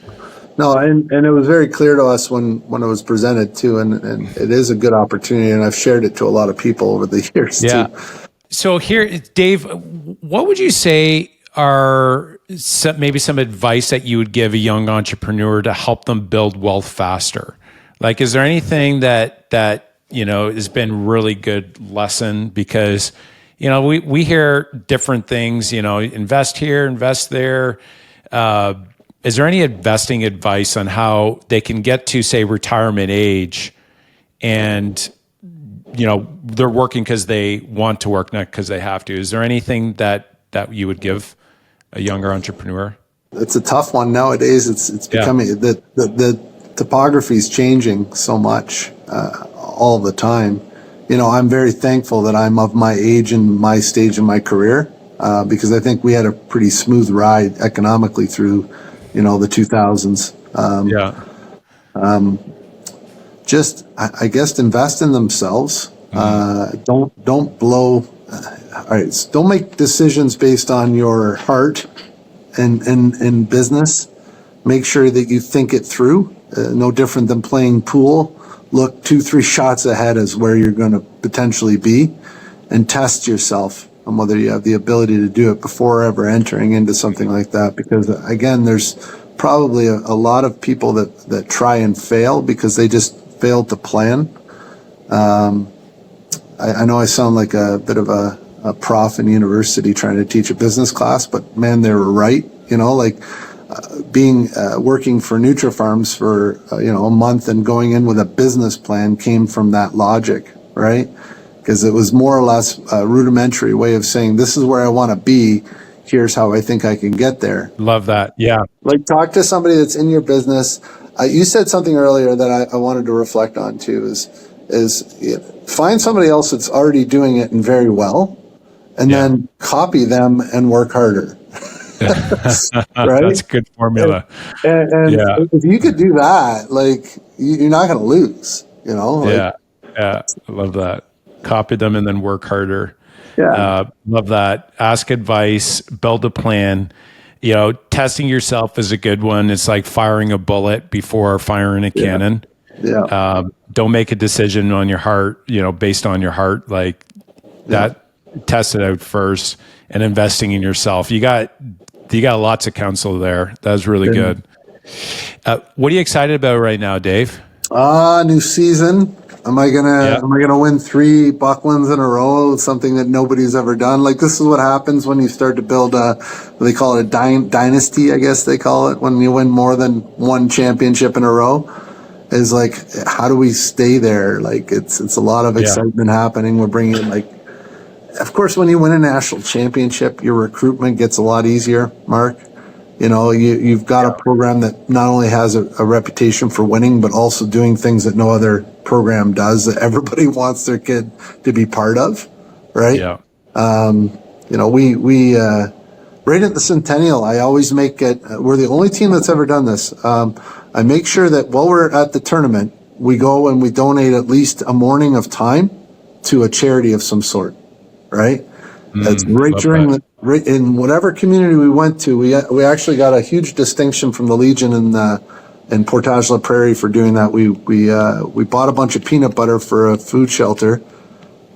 No, and it was very clear to us when it was presented too, and it is a good opportunity, and I've shared it to a lot of people over the years too. So here, Dave, what would you say are maybe some advice that you would give a young entrepreneur to help them build wealth faster? Like, is there anything that has been really good lesson? Because, we hear different things, invest here, invest there. Is there any investing advice on how they can get to, say, retirement age and, they're working because they want to work, not because they have to? Is there anything that you would give a younger entrepreneur? It's a tough one nowadays. It's becoming, the topography is changing so much all the time. I'm very thankful that I'm of my age and my stage in my career because I think we had a pretty smooth ride economically through the 2000s. I guess invest in themselves. Don't blow all right, so don't make decisions based on your heart and business. Make sure that you think it through. No different than playing pool. Look 2-3 shots ahead as where you're going to potentially be, and test yourself on whether you have the ability to do it before ever entering into something like that. Because again, there's probably a lot of people that try and fail because they just failed to plan. I know I sound like a bit of a prof in university trying to teach a business class, but man, they were right. Like being working for Nutrafarms for a month and going in with a business plan came from that logic, right? Because it was more or less a rudimentary way of saying, this is where I want to be. Here's how I think I can get there. Love that. Yeah. Like, talk to somebody that's in your business. You said something earlier that I wanted to reflect on too, is find somebody else that's already doing it and very well, and then copy them and work harder. Right? That's a good formula. And if you could do that, like, you're not going to lose, Yeah. I love that. Copy them and then work harder. Love that. Ask advice, build a plan. Testing yourself is a good one. It's like firing a bullet before firing a cannon. Don't make a decision on your heart, based on your heart, like that. Test it out first, and investing in yourself. You got lots of counsel there. That was really good. What are you excited about right now, Dave? New season. Am I gonna win 3 Bucklins in a row? Something that nobody's ever done. Like, this is what happens when you start to build they call it a dynasty, I guess they call it, when you win more than 1 championship in a row. Is like, how do we stay there? Like, it's a lot of excitement happening. We're bringing in, like, of course, when you win a national championship, your recruitment gets a lot easier, Mark. You've got a program that not only has a reputation for winning, but also doing things that no other program does, that everybody wants their kid to be part of, right? Yeah. We right at the Centennial, I always make it, we're the only team that's ever done this. I make sure that while we're at the tournament, we go and we donate at least a morning of time to a charity of some sort, right? That's right during in whatever community we went to. We actually got a huge distinction from the Legion in Portage la Prairie for doing that. We bought a bunch of peanut butter for a food shelter.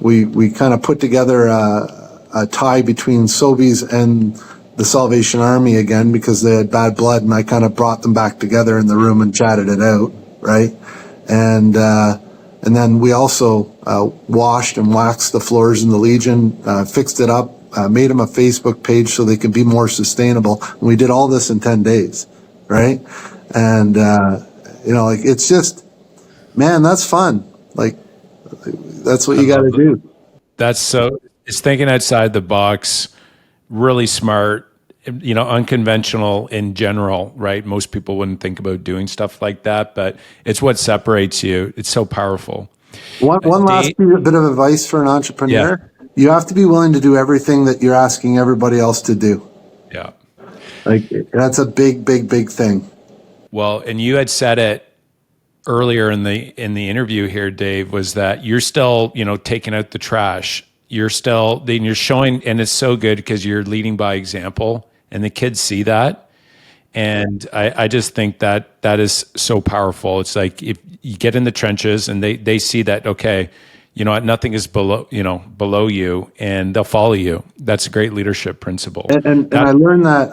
We kind of put together a tie between Sobeys and the Salvation Army again, because they had bad blood, and I kind of brought them back together in the room and chatted it out, right? And then we also washed and waxed the floors in the Legion, fixed it up, made them a Facebook page so they could be more sustainable. And we did all this in 10 days, right? And, like, it's just, man, that's fun. Like, that's what you got to do. It's thinking outside the box, really smart, unconventional in general, right? Most people wouldn't think about doing stuff like that, but it's what separates you. It's so powerful. One last bit of advice for an entrepreneur. Yeah. You have to be willing to do everything that you're asking everybody else to do. Yeah. Like, that's a big, big, big thing. Well, and you had said it earlier in the interview here, Dave, was that you're still, taking out the trash. You're showing, and it's so good because you're leading by example, and the kids see that. And I just think that is so powerful. It's like, if you get in the trenches and they see that, okay, nothing is below you, and they'll follow you. That's a great leadership principle. And I learned that.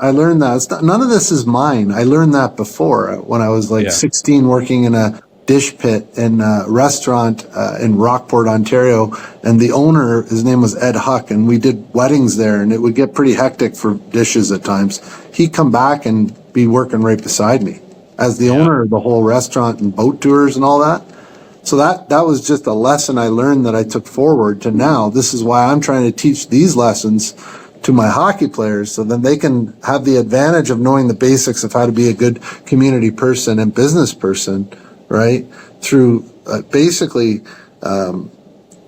It's not, none of this is mine. I learned that before when I was 16, working in a dish pit in a restaurant in Rockport, Ontario. And the owner, his name was Ed Huck, and we did weddings there, and it would get pretty hectic for dishes at times. He'd come back and be working right beside me as the owner of the whole restaurant and boat tours and all that. So that was just a lesson I learned that I took forward to now. This is why I'm trying to teach these lessons to my hockey players, so then they can have the advantage of knowing the basics of how to be a good community person and business person, right? Through basically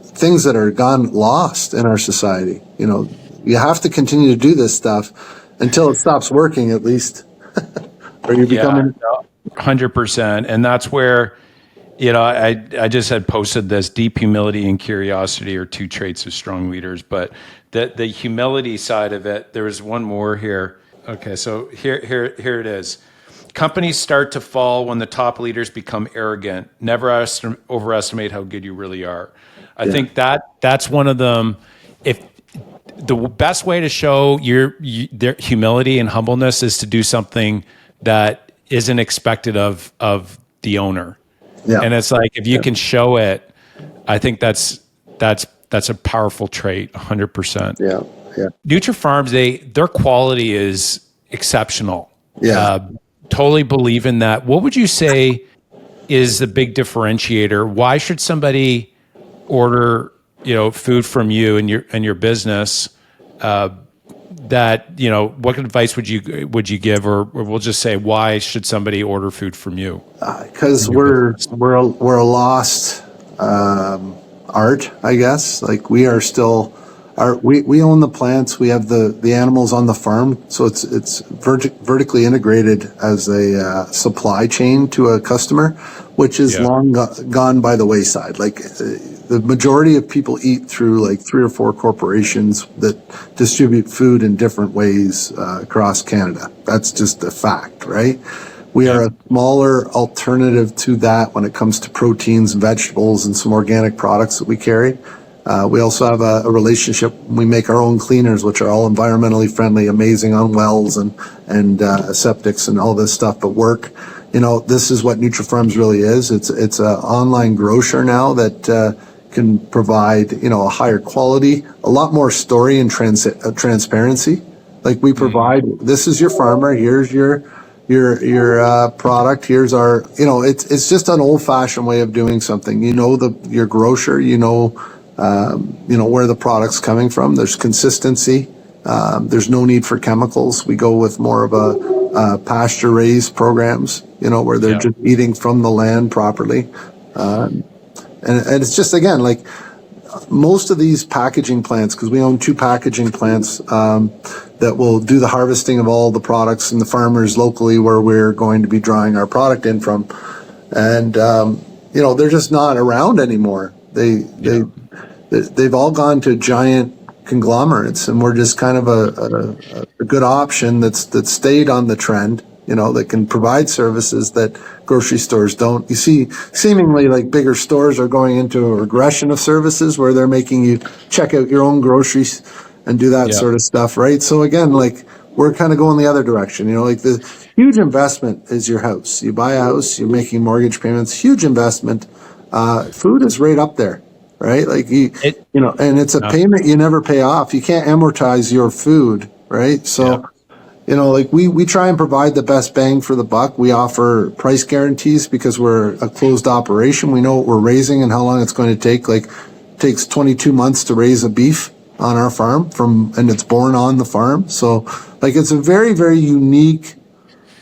things that are gone lost in our society. You have to continue to do this stuff until it stops working, at least. Or you becoming 100%. And that's where I just had posted this: deep humility and curiosity are two traits of strong leaders. But the humility side of it, there was one more here. Okay, so here it is. Companies start to fall when the top leaders become arrogant. Never overestimate how good you really are. I think that's one of them. If the best way to show their humility and humbleness is to do something that isn't expected of the owner. Yeah. And it's like, if you can show it, I think that's a powerful trait, 100%. Yeah. Yeah. Nutrafarms, their quality is exceptional. Yeah. Totally believe in that. What would you say is the big differentiator? Why should somebody order, food from you and your business? What advice would you give, or we'll just say, why should somebody order food from you? Because we're a lost art, I guess. Like, we are still we own the plants, we have the animals on the farm, so it's vertically integrated as a supply chain to a customer, which is long gone by the wayside. Like, the majority of people eat through like 3 or 4 corporations that distribute food in different ways across Canada. That's just a fact, right? We are a smaller alternative to that when it comes to proteins, vegetables, and some organic products that we carry. We also have a relationship. We make our own cleaners, which are all environmentally friendly, amazing on wells and septics and all this stuff. But this is what Nutrafarms really is. It's an online grocer now that can provide, a higher quality, a lot more story and transparency. Like, we provide, this is your farmer, here's your product, here's our, it's just an old fashioned way of doing something. Your grocer, where the product's coming from. There's consistency. There's no need for chemicals. We go with more of a pasture raised programs, where they're just eating from the land properly. And it's just, again, like, most of these packaging plants, because we own 2 packaging plants that will do the harvesting of all the products and the farmers locally where we're going to be drawing our product in from. And, they're just not around anymore. They've all gone to giant conglomerates, and we're just kind of a good option that's stayed on the trend, that can provide services that grocery stores don't. You see, seemingly, like, bigger stores are going into a regression of services where they're making you check out your own groceries and do that sort of stuff, right? So again, like, we're kind of going the other direction. Like, the huge investment is your house. You buy a house, you're making mortgage payments, huge investment. Food is right up there, right? Like, and it's a payment you never pay off. You can't amortize your food, right? So, like, we try and provide the best bang for the buck. We offer price guarantees because we're a closed operation. We know what we're raising and how long it's going to take. Like, it takes 22 months to raise a beef on our farm and it's born on the farm. So, like, it's a very, very unique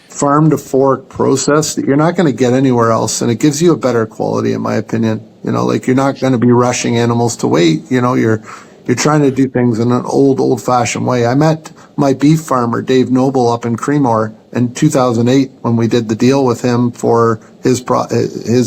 farm to fork process that you're not going to get anywhere else. And it gives you a better quality, in my opinion. Like, you're not going to be rushing animals to wait. You're trying to do things in an old fashioned way. I met my beef farmer, Dave Noble, up in Creemore in 2008 when we did the deal with him for his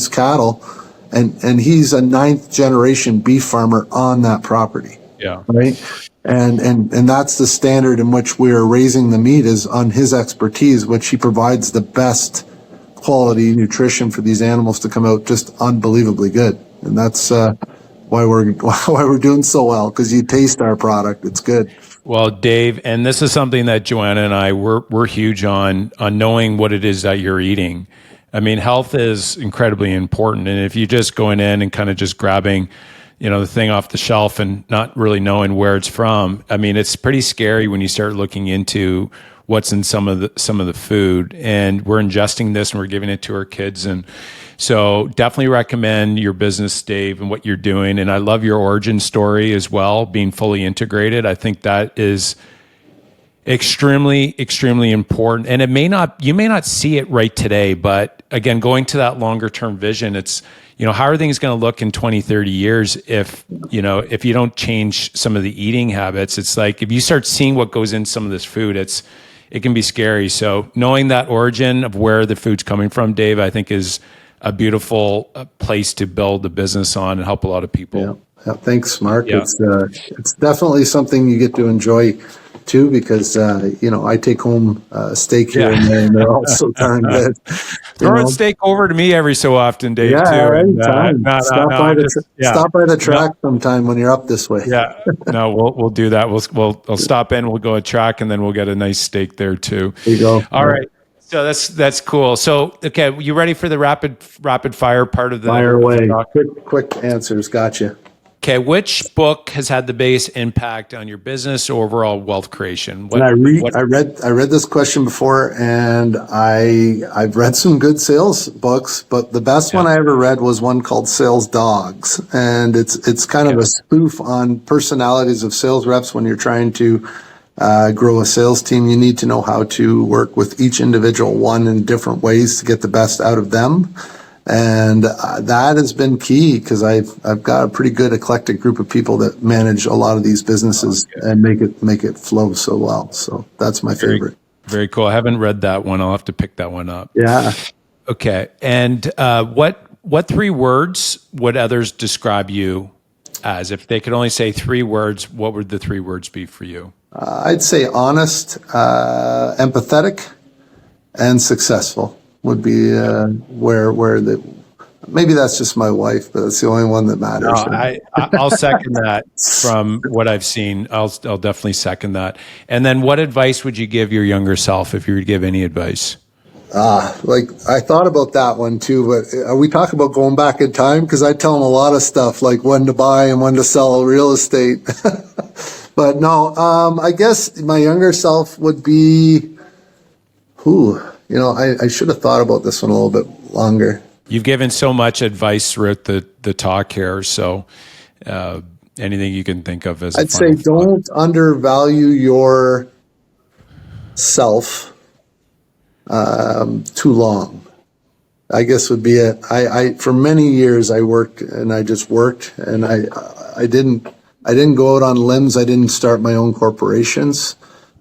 cattle. And he's a 9th generation beef farmer on that property. Yeah. Right. And that's the standard in which we're raising the meat, is on his expertise, which he provides the best quality nutrition for these animals to come out just unbelievably good. And that's why we're doing so well, because you taste our product. It's good. Well, Dave, and this is something that Joanna and I we're huge on knowing what it is that you're eating. I mean, health is incredibly important, and if you're just going in and kind of just grabbing, the thing off the shelf and not really knowing where it's from, I mean, it's pretty scary when you start looking into what's in some of the food. And we're ingesting this and we're giving it to our kids. And so definitely recommend your business, Dave, and what you're doing. And I love your origin story as well, being fully integrated. I think that is extremely, extremely important. And you may not see it right today, but again, going to that longer term vision, it's, how are things going to look in 20, 30 years if you don't change some of the eating habits? It's like, if you start seeing what goes in some of this food, it can be scary. So knowing that origin of where the food's coming from, Dave, I think is a beautiful place to build a business on and help a lot of people. Yeah. Yeah, thanks, Mark. Yeah. It's definitely something you get to enjoy too, because I take home a steak here and there, and they're all so darn good. Throw a steak over to me every so often, Dave. Yeah, too. anytime. Stop by the No. track sometime when you're up this way. Yeah, no, we'll do that. We'll stop in. We'll go a track, and then we'll get a nice steak there too. There you go. All right. So that's cool. So okay, you ready for the rapid fire part of the fire away? Quick answers. Gotcha. Okay, which book has had the biggest impact on your business or overall wealth creation? I read this question before, and I've read some good sales books, but the best one I ever read was one called Sales Dogs, and it's kind of a spoof on personalities of sales reps. When you're trying to grow a sales team, you need to know how to work with each individual one in different ways to get the best out of them. And that has been key, because I've got a pretty good eclectic group of people that manage a lot of these businesses and make it flow so well. So that's my favorite. Very cool. I haven't read that one. I'll have to pick that one up. Yeah. Okay. And what 3 words would others describe you as? If they could only say 3 words, what would the 3 words be for you? I'd say honest, empathetic, and successful would be maybe that's just my wife, but it's the only one that matters. No, I'll second that from what I've seen. I'll definitely second that. And then what advice would you give your younger self, if you would give any advice? I thought about that one too, but we talk about going back in time, because I tell them a lot of stuff, like when to buy and when to sell real estate. But no, I guess my younger self would be, I should have thought about this one a little bit longer. You've given so much advice throughout the talk here, so anything you can think of as I'd say don't undervalue your self too long, I guess would be it. I for many years I worked, and I just worked, and I didn't go out on limbs. I didn't start my own corporations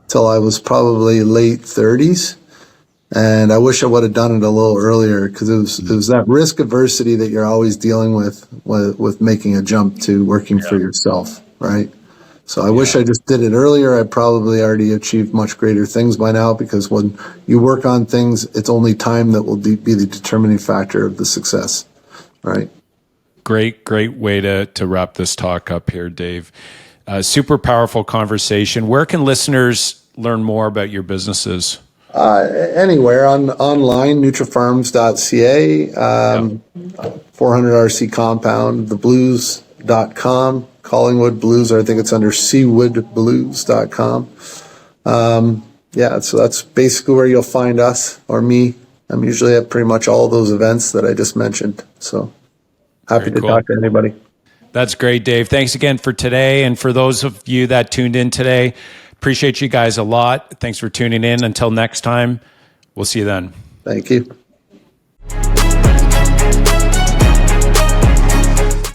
till I was probably late 30s. And I wish I would have done it a little earlier, because it was that risk aversity that you're always dealing with making a jump to working for yourself, right? So I wish I just did it earlier. I probably already achieved much greater things by now, because when you work on things, it's only time that will be the determining factor of the success, right? Great way to wrap this talk up here, Dave. Super powerful conversation. Where can listeners learn more about your businesses? Anywhere online, Nutrafarms.ca, 400RC Compound, theblues.com, Collingwood Blues, or I think it's under seawoodblues.com. So that's basically where you'll find us or me. I'm usually at pretty much all those events that I just mentioned. So happy to talk to anybody. That's great, Dave. Thanks again for today. And for those of you that tuned in today, appreciate you guys a lot. Thanks for tuning in. Until next time, we'll see you then. Thank you.